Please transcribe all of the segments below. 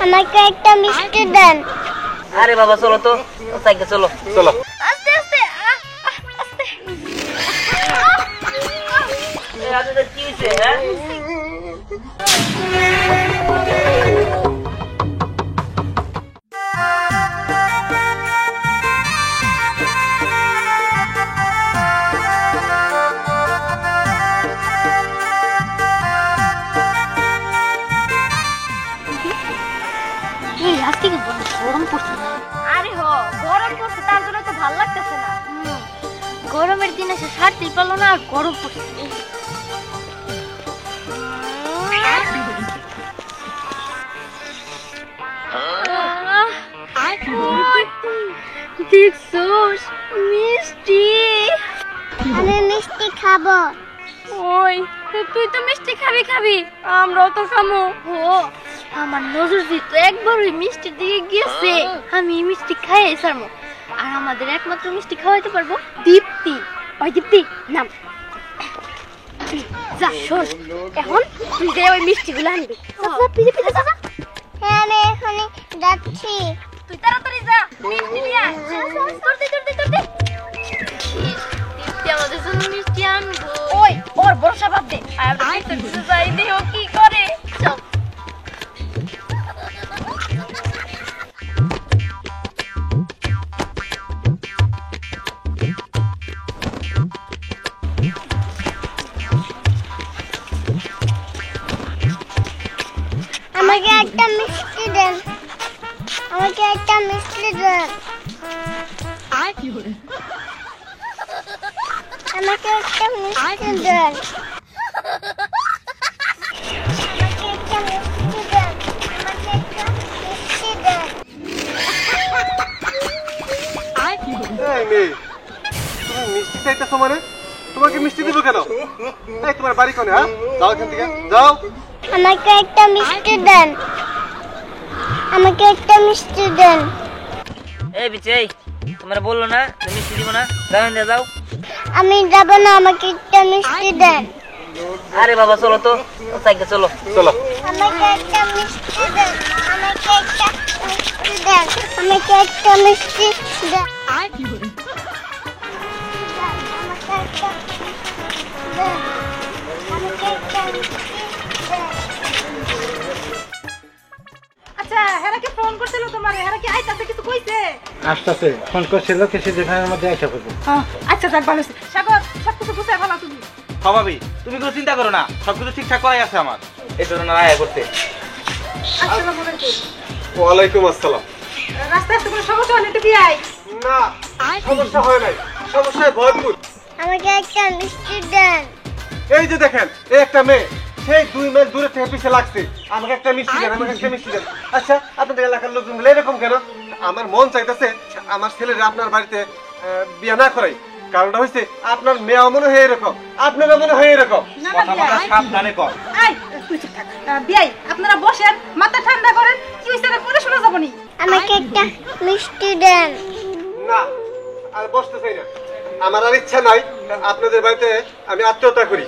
আমাকে একটা মিষ্টি দেন। আরে বাবা চলো তো, সাইকেল চলো চলো। আস্তে আস্তে আস্তে। কি হয়েছে হ্যাঁ? আজকে গরম পড়ছে। আরে হ, গরম পড়ছে তার জন্য তো ভালো লাগতেছে না। গরমের দিনে সে ছাড়তেই পারলো না আর গরম পড়ছে। দেখছোস মিষ্টি? আমি মিষ্টি খাবো। ওই তুই তো মিষ্টি খাবি, আমরাও তো খামো। ও আমার নজর তো একবার ওই মিষ্টির দিকে গিয়েছে, আমি মিষ্টি খাই সারমো। আর আমাদের একমাত্র মিষ্টি খাওয়াইতে পারবো দীপ্তি। ওই দীপ্তি নাম যা শোন, এখন তুই যে ওই মিষ্টিগুলো আনবি। হ্যাঁ আমি এখনই যাচ্ছি। তুই তাড়াতাড়ি যা, মিষ্টি নিয়ে আয়। দীপ্তি আমাদের জন্য মিষ্টি আনবো। ওই ওর ভরসা বাদ দে, আমরা যাই দেও কি করে। চল আমাকে একটা মিষ্টি দেন। আমাকে একটা মিষ্টি দেন। আমাকে একটা মিষ্টি দেন। আমাকে একটা মিষ্টি দেন। আমাকে একটা মিষ্টি দেন। এই মেয়ে, তুমি মিষ্টি চাইতেছো মানে? তোমাকে মিষ্টি দিব কেন? এই তোমার বাড়ি কোনে? হ্যাঁ, যাও এখান থেকে যাও। আমাকে একটা মিষ্টি দেন। আমাকে একটা মিষ্টি দেন। এই বিচই, তোমরা বললো না যে মিষ্টি দিব না, যাও এখান থেকে যাও। আমি যাব না, আমাকে একটা মিষ্টি দেন। আরে বাবা চলো তো, সাইকেল চলো চলো। আমাকে একটা মিষ্টি দেন। আমাকে একটা মিষ্টি দেন। আমাকে একটা মিষ্টি দেন। আমাকে একটা দেন। আমাকে একটা মিষ্টি দেন। আচ্ছা হেরাকে ফোন করছিল তোমারে, হেরা কি আইতাছে কিছু কইছে? আসতেছে, ফোন করছিল কিছু যেখানের মধ্যে আইসা করবো। আচ্ছা যাক ভালো হইছে। সাগর সবকিছু গুছায় ভালো তুমি। হ্যাঁ ভাবি, তুমি কোনো চিন্তা করো না, সবকিছু ঠিকঠাক করাই আছে আমার। এই জন্য না আয়া করতে। আসসালামু আলাইকুম। ওয়ালাইকুম আসসালাম। রাস্তায় আসতে কোনো সমস্যা হলে একটু দিয়ে আয়। না, সমস্যা হয় নাই, সমস্যায় ভরপুর। আমাকে একটা মিষ্টি দেন। এই যে দেখেন, এই একটা মেয়ে সেই 2 মাইল দূরে থেকে পিছে লাগছে। আমাকে একটা মিষ্টি দেন, আমাকে একটা মিষ্টি দেন। আচ্ছা, আপনাদের এলাকার লোকজন বলে এরকম কেন? আমার মন চাইতেছে আমার ছেলেরা আপনার বাড়িতে বিয়ে না করাই। কারণটা হচ্ছে আপনার মেয়ে মনে হয় এরকম, আপনারা মনে হয় এরকম। না না কথা বিয়াই। সাবধানে কর। আয় তুই চুপ থাক। বিয়াই আপনারা বসেন, মাথা ঠান্ডা করেন। কি হইছে না পরে শোনা যাবনি। আমাকে একটা মিষ্টি দেন। না, আর বসতে চাই না। আমার আর ইচ্ছা নাই আপনাদের বাড়িতে আমি আত্মীয়তা করি।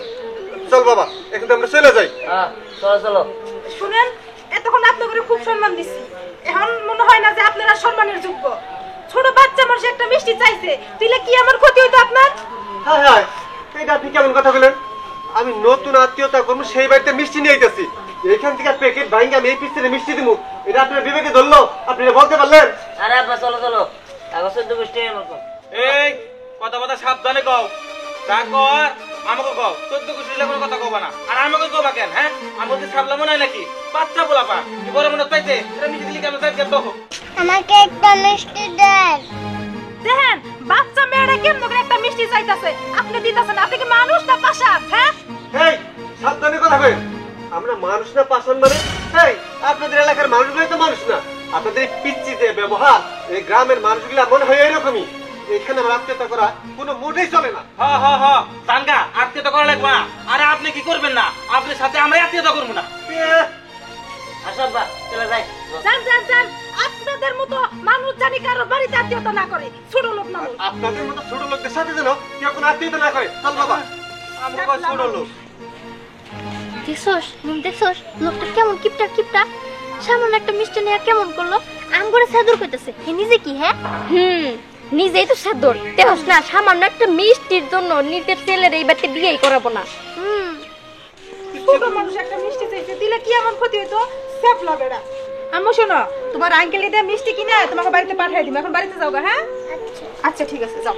চল বাবা, এখন আমরা চলে যাই। হ্যাঁ চলো চলো। শুনেন, এতক্ষণ আপনাদের খুব সম্মান দিছি, এখন মনে হয় না যে আপনারা সম্মানের যোগ্য। ছোট বাচ্চা মানুষ একটা মিষ্টি চাইছে, দিলে কি আমার ক্ষতি হইতো আপনার? হ্যাঁ হ্যাঁ, এইটা আপনি কেমন কথা বলেন? আমি নতুন আত্মীয়তা করবো, সেই বাড়িতে মিষ্টি নিয়ে আইতেছি। এখান থেকে প্যাকেট ভাঙে আমি এই পিছনে মিষ্টি দিব, এটা আপনার বিবেকে ধরলো? আপনি এটা বলতে পারলেন? আরে আব্বা চলো চলো, কাগজের তো বৃষ্টি মতো। এই কথা সাবধানে কও। যা কর আমাকে কও, 14 কুশিলে কোনো কথা কবা না। আর আমাকে কবা কেন? হ্যাঁ, আমাকে সাবলা মনে হয় নাকি? বাচ্চা পোলাপা কি বড় মনে পাইছে? এটা মিষ্টি দিলি কেন? তাই কেন? আমাকে একটা মিষ্টি দেন। দেখেন বাচ্চা মেয়েরা কেমন করে একটা মিষ্টি চাইতাছে, আপনি দিতাছেন। আপনি কি মানুষ না পাশা? হ্যাঁ এই সাবধানে কথা বলেন। আমরা মানুষ না পাষাণ মানে? এই আপনাদের এলাকার মানুষগুলো তো মানুষ না। আপনাদের এই পিচ্চি যে ব্যবহার, এই গ্রামের মানুষগুলা মনে হয় এরকমই। এখানে আমার আত্মীয়তা করা কোনো মোটেই চলে না। জানগা আত্মীয়তা করা লাগবে না। আরে আপনি কি করবেন না? আপনার সাথে আমরা আত্মীয়তা করবো না। আসো আব্বা চলে যাই। যান যান যান, আপনাদের মতো মানুষ জানি কারো বাড়িতে আত্মীয়তা না করে, ছোট লোক মানুষ। আপনাদের মতো ছোট লোকদের সাথে যেন কেউ কোনো আত্মীয়তা না করে। চল বাবা, আমরা ছোট লোক। দেখছোস দেখছোস লোকটা কেমন কিপটা কিপটা। সামান্য একটা মিষ্টি নিয়ে কেমন করলো? আম করে সাদর কইতেছে হে নিজে কি? হ্যাঁ নিজেই তো সাদর তেহস না, সামান্য একটা মিষ্টির জন্য নিজের ছেলের এই বাড়িতে বিয়েই করাবো না। ছোট মানুষ একটা মিষ্টি চাইছে, দিলে কি আমার ক্ষতি হইতো? স্যাফলা বেড়া। আম্মু শোনো, তোমার আঙ্কেল এটা মিষ্টি কিনা তোমাকে বাড়িতে পাঠিয়ে দিবে, এখন বাড়িতে যাও গা। হ্যাঁ আচ্ছা ঠিক আছে যাও।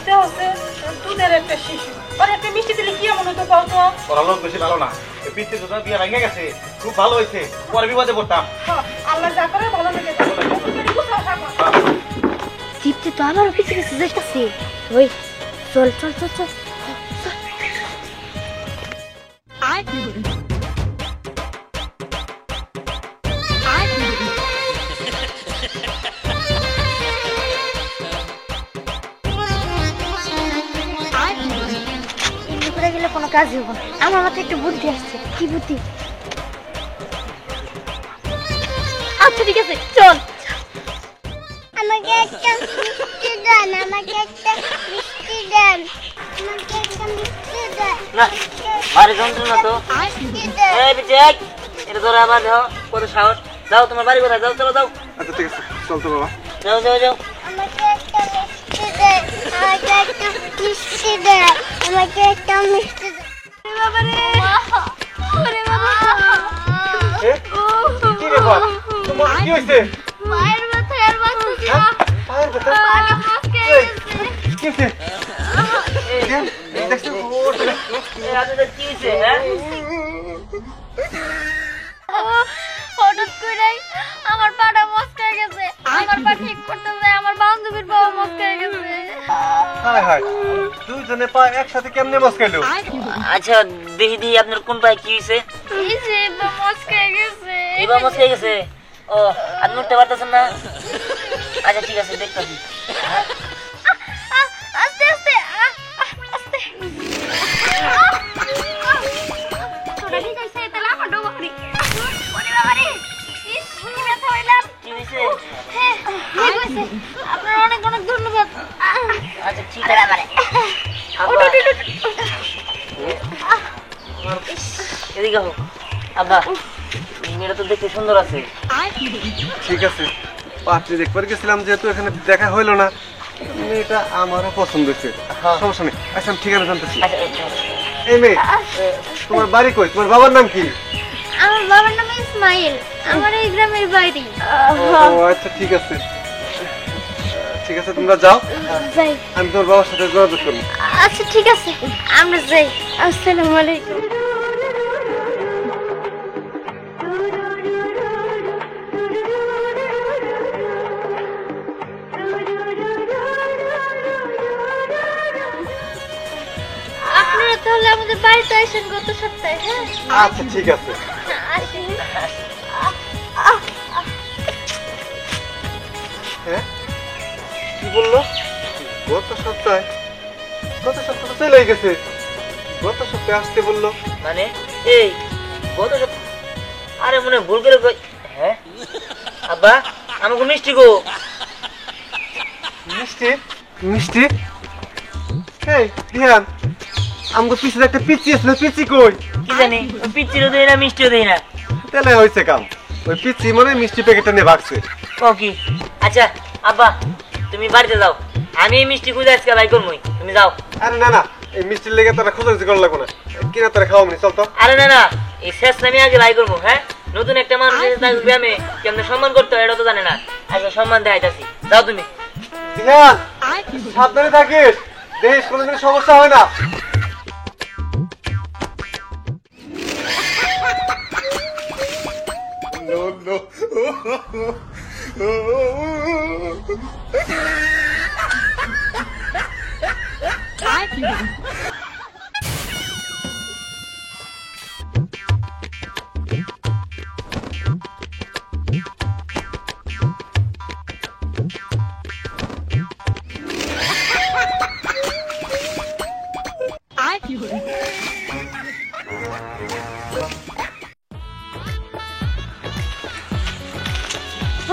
এটা হচ্ছে দুধের একটা শিশু, ওর একটা মিষ্টি দিলে কি এমন হতো কও তো? ওরা লোক বেশি ভালো না, এই পিত্তি দুটো বিয়ে ভেঙে গেছে, খুব ভালো হয়েছে, পরে বিপদে পড়তাম। হ্যাঁ, আল্লাহ যা করে ভালো লাগে। দীপ্তি তো আবারও পিছে পিছে যাইতাছে। ওই চল চল চল চল। গেলে কোনো কাজই হবো না। আমার মাথায় একটু বুদ্ধি আসছে। কি বুদ্ধি? আচ্ছা ঠিক আছে চল। আমাকে একটা মিষ্টি দেন, আমাকে একটা মিষ্টি দেন, আমাকে একটা মিষ্টি দেন। না বাড়ি যন্ত্রণা তো। এই বিজয়, এটা ধরে আবার যাও, কত সাহস। যাও তোমার বাড়ি কোথায়? যাও চলো যাও। আচ্ছা ঠিক আছে, চল তো বাবা। যাও যাও যাও। আমাকে একটা মিষ্টি দেন, আমাকে একটা মিষ্টি দেন, আমাকে একটা মিষ্টি দেন। বাবা রে, ওরে বাবা। এ? কি ব্যাপার? তোমার কি হয়েছে? পায়ের ব্যথা আর বাঁচতেছি না। পায়ের ব্যথা? পাটা মচকে এই, গেছে। কি হয়েছে? দেখছো? এই আপনাদের কি হয়েছে? হ্যাঁ হঠাৎ করেই আমার পাটা মচকে গেছে। আমার পা ঠিক করতে যায় আমার বান্ধবীর পাও মচকে গেছে। হায় হায়, দুইজনে পা একসাথে কেমনে মস্কাইলো? আচ্ছা দেখি দেখি আপনার কোন পায়ে কি হয়েছে? এই যে পা মচকে গেছে। এবার মস্কে গেছে। ও আপনি উঠতে পারতেছেন না? আচ্ছা ঠিক আছে দেখতেছি। আস্তে আস্তে আস্তে। তোরা ঠিক আছে তাহলে আমার ডোবা করি। ওরে বাবা রে, ইস কি ব্যথা হইলাম। কি হয়েছে? হ্যাঁ ঠিক আছে, আপনার অনেক অনেক ধন্যবাদ। আচ্ছা ঠিক আছে। আব্বা এদিকে হোক। আব্বা মেয়েটা তো দেখতে সুন্দর আছে। ঠিক আছে, পাত্রী দেখবার গেছিলাম, যেহেতু এখানে দেখা হইলো না, মেয়েটা আমারও পছন্দ হয়েছে। হ্যাঁ। সমস্যা নেই। আচ্ছা আমি ঠিকানা জানতেছি। আচ্ছা এই মেয়ে, তোমার বাড়ি কই? তোমার বাবার নাম কি? আমার বাবার নাম ইসমাইল, আমার এই গ্রামের বাড়ি। ও আচ্ছা ঠিক আছে, ঠিক আছে তোমরা যাও, যাই। আমি তোমার বাবার সাথে যোগাযোগ করবো। আচ্ছা ঠিক আছে, আমরা যাই। আসসালামু আলাইকুম। আপনারা তাহলে আমাদের বাড়িতে আসেন গত সপ্তাহে। হ্যাঁ আচ্ছা ঠিক আছে। আসেন। হ্যাঁ কি বললো? গত সপ্তাহে? গত সপ্তাহে চলে গেছে। গত সপ্তাহে আসতে বললো মানে এই কত সব। আরে মনে হয় ভুল করে কই। হ্যাঁ আব্বা আমাকে মিষ্টি গো। মিষ্টি? মিষ্টি? এই ধ্যান, আমাকে পিছনে একটা পিচ্ছি আছে, পিচ্ছি কই? কি জানি ওই পিচ্ছিরও দেই না মিষ্টিও দেই না। তাহলে হয়েছে কাম, ওই পিচ্ছি মনে হয় মিষ্টি প্যাকেটটা নিয়ে ভাগছে। ও কি? আচ্ছা আব্বা তুমি বাড়িতে যাও, আমি এই মিষ্টি খুঁজে আজকে বাই করবই, তুমি যাও। আরে না না, এই মিষ্টির লেগে তোরা খোঁজাখুঁজি করা লাগবো না, কিনা তোরা খাওয়া মনি, চল তো। আরে না না, এই শেষ আমি আগে বাই করবো। হ্যাঁ নতুন একটা মানুষ এসে তাকে গ্রামে কেমন সম্মান করতে হয় এটা তো জানে না, আজকে সম্মান দেখাইতাছি। যাও তুমি। ধ্যান, সাবধানে থাকিস, দেখিস কোনোদিন সমস্যা হয় না।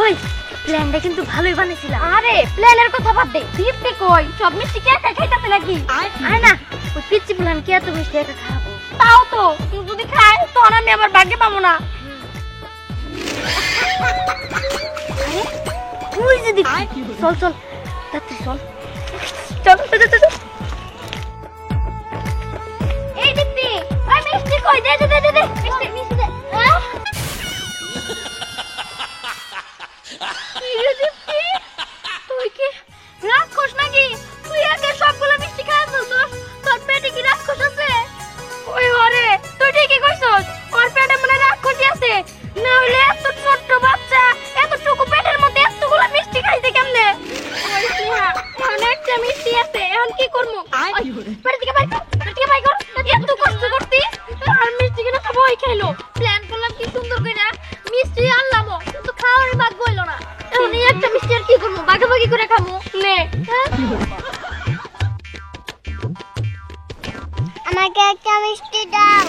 ওই প্ল্যানটা কিন্তু ভালোই বানিয়েছিলাম। আরে প্ল্যানের কথা বাদ দে, দীপ্তি কই? সব মিষ্টি কি একা খাইতাছে নাকি? আয় না, ওই পিচ্চি প্ল্যান কি এত মিষ্টি একা খাবো? তাও তো তুই যদি খাই তো আমি আমার ভাগ্যে পাবো না। যে দিক চল চল তাড়াতাড়ি চল চল চল চল, চল এই দীপ্তি ওই মিষ্টি কই দে দে দে দে মিষ্টি মিষ্টি দে কি রে দীপ্তি তুই কি রাক্ষস নাকি তুই আগে সবগুলো মিষ্টি খাই ফেলছস তোর পেটে কি রাক্ষস আছে ওই হরে তুই ঠিকই কইছস ওর পেটে মনে রাক্ষসই আছে না হলে এত ছোট্ট বাচ্চা এতটুকু পেটের মধ্যে এতগুলো মিষ্টি খাইছে কেমনে ওই স্নেহা এখন একটা মিষ্টি আছে এখন কি করবো পেট থেকে বাইর কর এত কষ্ট করতি আর মিষ্টি কিনা সব ওই খাইলো প্ল্যান করলাম কি সুন্দর কইরা মিষ্টি আনলামো কিন্তু খাওয়ার ভাগ্য হইলো না এখন এই একটা মিষ্টি আর কি করবো ভাগাভাগি করে খামু নে আমাকে একটা মিষ্টি দাও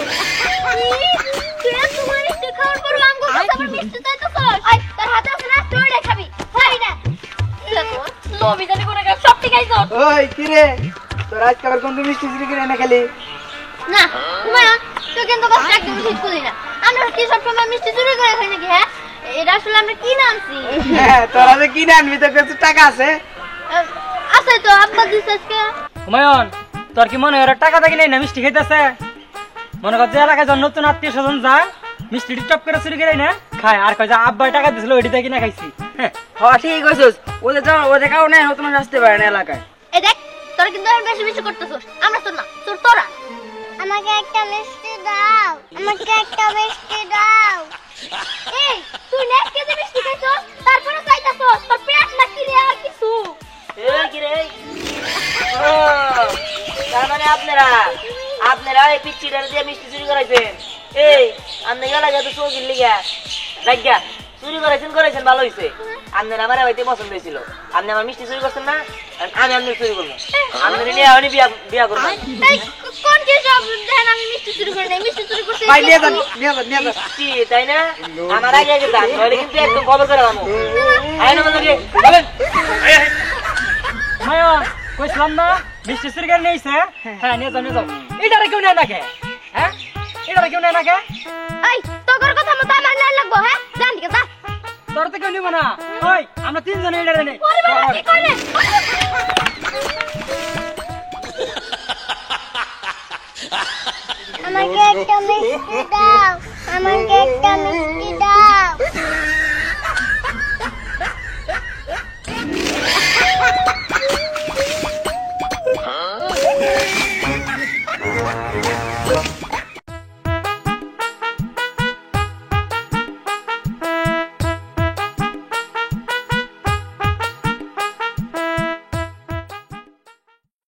তুই তোমার মিষ্টি খাওয়ার পর আমগো কাছে আমার মিষ্টি চাইতো আই তোর হাতে আছে না তুই এটা খাবি খাই না দেখো লোভি জানি করে সব ঠিক আইছো ওই কি রে তোর আজকে আবার কোন মিষ্টি চুরি করে এনে খেলি না হুমায়ুন তুই কিন্তু কথা একদম ঠিক করলি না আমরা কি সব সময় মিষ্টি চুরি করে খাই নাকি হ্যাঁ এটা আসলে আমরা কি নামছি হ্যাঁ তোরা যে কিনে আনবি তোর কাছে টাকা আছে আছে তো আব্বা দিছে আজকে হুমায়ুন তোর কি মনে হয় ওরা টাকা দেখি নেই না মিষ্টি খাইতেছে মনে কর যে এলাকায় যখন নতুন আত্মীয় স্বজন যায় মিষ্টি টপ করে চুরি করে না খায় আর কয় যে আব্বাই টাকা দিছিল ওইটি দেখি না খাইছি হ্যাঁ ঠিক কইছস ওদের কাউ নাই নতুন আসতে পারে না এলাকায় এই দেখ তোরা কিন্তু আর বেশি বেশি করতেছস আমরা তো না তোরা আমাকে একটা মিষ্টি দাও আমাকে একটা মিষ্টি দাও এই তুই নেক্সট কেজি মিষ্টি খাইছস তারপরে চাইতাছস তোর পেট না কি রে আর কিছু এই কি রে ও তার মানে আপনারা এই পিচ্চিটার দিয়ে মিষ্টি চুরি করাইছেন এই আপনি এলাকায় তো চোখ লিগা রাজ্ঞা চুরি করেছেন ভালো হয়েছে আপনার আমার হইতে পছন্দ হয়েছিল আপনি আমার মিষ্টি চুরি করছেন না আমি আপনার চুরি করবো আপনার নিয়ে আমি বিয়া করবো এই কোন কি সব দেন আমি মিষ্টি চুরি করে নাই মিষ্টি চুরি করতে ভাই নিয়ে যান মিষ্টি তাই না আমার আগে যান তাহলে কিন্তু একদম খবর করে দামো আইন আমাদেরকে বলেন মায়া কইছিলাম না মিষ্টি চুরি করে নিয়েছে হ্যাঁ নিয়ে যাও এটারে কেউ নেয় না কে হ্যাঁ এটারে কেউ নেয় না কে এই তোর কথা মতো আমার নাই লাগবো হ্যাঁ জান দিকে যা তোর তো কেউ নিব না ওই আমরা তিনজনে এটারে নেই ওরে বাবা কি কইলে আমাকে একটা মিষ্টি দাও আমাকে একটা মিষ্টি দাও